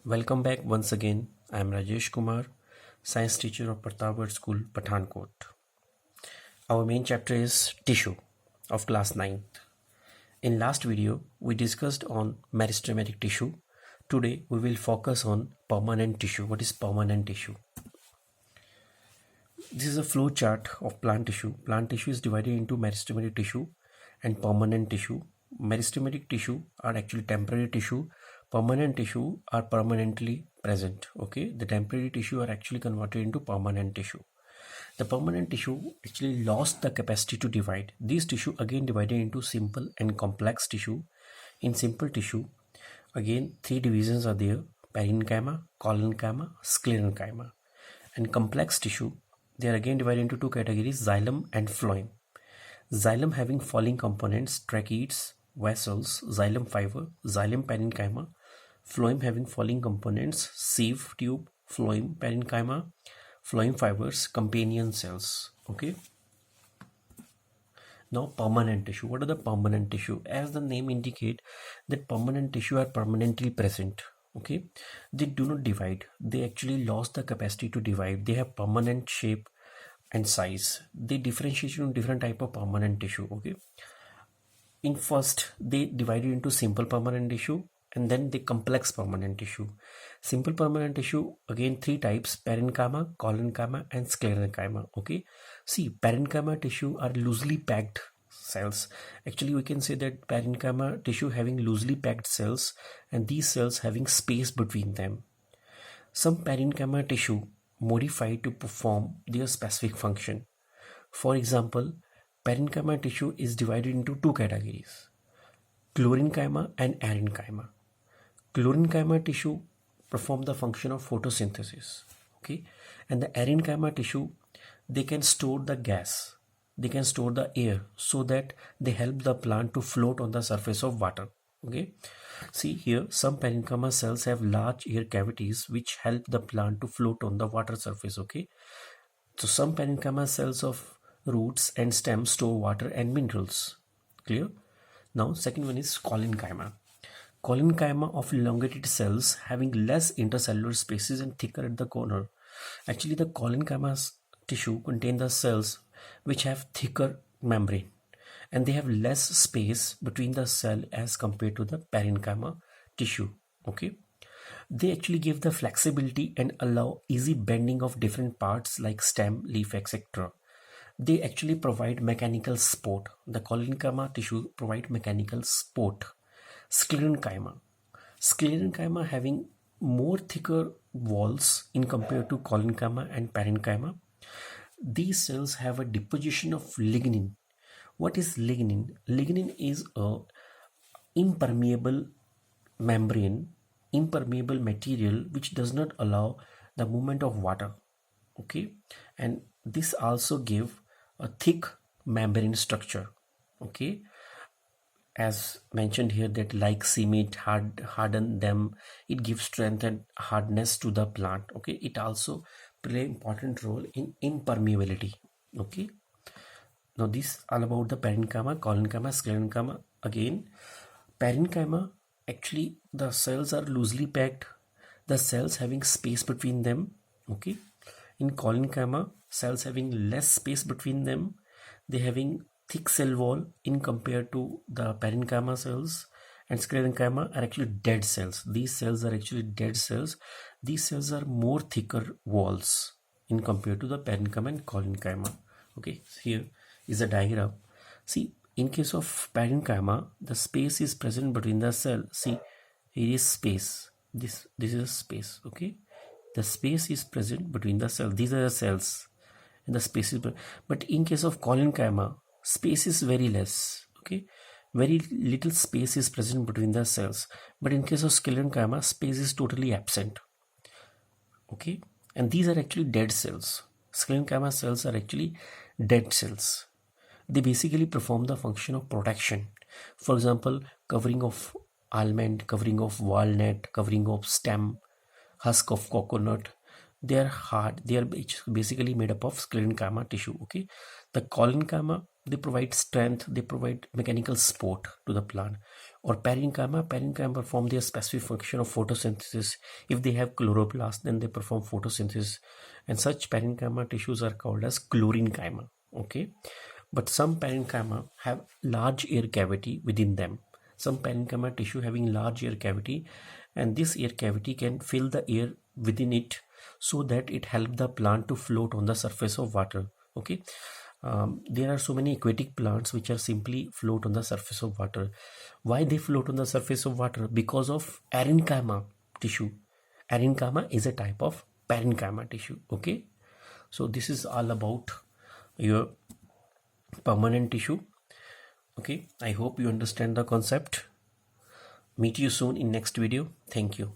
Welcome back once again. I am Rajesh Kumar, science teacher of Pratapgarh School, Pathankot. Our main chapter is tissue of class 9th. In last video, we discussed on meristematic tissue. Today, we will focus on permanent tissue. What is permanent tissue? This is a flow chart of plant tissue. Plant tissue is divided into meristematic tissue and permanent tissue. Meristematic tissue are actually temporary tissue. Permanent tissue are permanently present. Okay, the temporary tissue are actually converted into permanent tissue. The permanent tissue actually lost the capacity to divide. These tissue again divided into simple and complex tissue. In simple tissue, again three divisions are there: parenchyma, collenchyma, sclerenchyma. And complex tissue, they are again divided into two categories: xylem and phloem. Xylem having following components: tracheids, vessels, xylem fiber, xylem parenchyma. Phloem having following components: sieve tube, phloem parenchyma, phloem fibers, companion cells. Okay. Now permanent tissue. What are the permanent tissue? As the name indicate, that permanent tissue are permanently present. Okay, they do not divide. They actually lost the capacity to divide. They have permanent shape and size. They differentiate into different type of permanent tissue. Okay, in first they divided into simple permanent tissue and then the complex permanent tissue. Simple permanent tissue, again three types: parenchyma, collenchyma and sclerenchyma. Okay, see, parenchyma tissue are loosely packed cells. Actually we can say that parenchyma tissue having loosely packed cells and these cells having space between them. Some parenchyma tissue modified to perform their specific function. For example, parenchyma tissue is divided into two categories: chlorenchyma and arenchyma. Chlorenchyma tissue perform the function of photosynthesis. Okay, and the arenchyma tissue, they can store the gas, they can store the air, so that they help the plant to float on the surface of water. Okay, see here, some parenchyma cells have large air cavities which help the plant to float on the water surface. Okay, so some parenchyma cells of roots and stems store water and minerals. Clear? Now second one is collenchyma. Collenchyma of elongated cells having less intercellular spaces and thicker at the corner. Actually the collenchyma tissue contain the cells which have thicker membrane and they have less space between the cell as compared to the parenchyma tissue. Okay, they actually give the flexibility and allow easy bending of different parts like stem, leaf, etc. They actually provide mechanical support. The collenchyma tissue provide mechanical support. Sclerenchyma. Sclerenchyma having more thicker walls in compared to collenchyma and parenchyma. These cells have a deposition of lignin. What is lignin? Lignin is a impermeable membrane, impermeable material which does not allow the movement of water. Okay, and this also give a thick membrane structure. Okay, as mentioned here, that like cement harden them, it gives strength and hardness to the plant. Okay, it also play important role in impermeability. Okay, now this all about the parenchyma, collenchyma, sclerenchyma. Again, parenchyma, actually the cells are loosely packed, the cells having space between them. Okay, in collenchyma, cells having less space between them, they having thick cell wall in compared to the parenchyma cells. And sclerenchyma are actually dead cells. These cells are actually dead cells. These cells are more thicker walls in compared to the parenchyma and collenchyma. Okay, so here is a diagram. See, in case of parenchyma, the space is present between the cell. See, here is space. This is space. Okay, the space is present between the cells. These are the cells and the space is, but in case of collenchyma, space is very less. Okay, very little space is present between the cells, but in case of sclerenchyma, space is totally absent. Okay, and these are actually dead cells. Sclerenchyma cells are actually dead cells. They basically perform the function of protection. For example, covering of almond, covering of walnut, covering of stem, husk of coconut. They are hard. They are basically made up of sclerenchyma tissue. Okay, the collenchyma, they provide strength, they provide mechanical support to the plant. Or parenchyma perform their specific function of photosynthesis. If they have chloroplast, then they perform photosynthesis, and such parenchyma tissues are called as chlorenchyma. Okay, but some parenchyma have large air cavity within them. Some parenchyma tissue having large air cavity, and this air cavity can fill the air within it so that it helps the plant to float on the surface of water. Okay, there are so many aquatic plants which are simply float on the surface of water. Why they float on the surface of water? Because of parenchyma tissue. Parenchyma is a type of parenchyma tissue. Okay, so this is all about your permanent tissue. Okay, I hope you understand the concept. Meet you soon in next video. Thank you.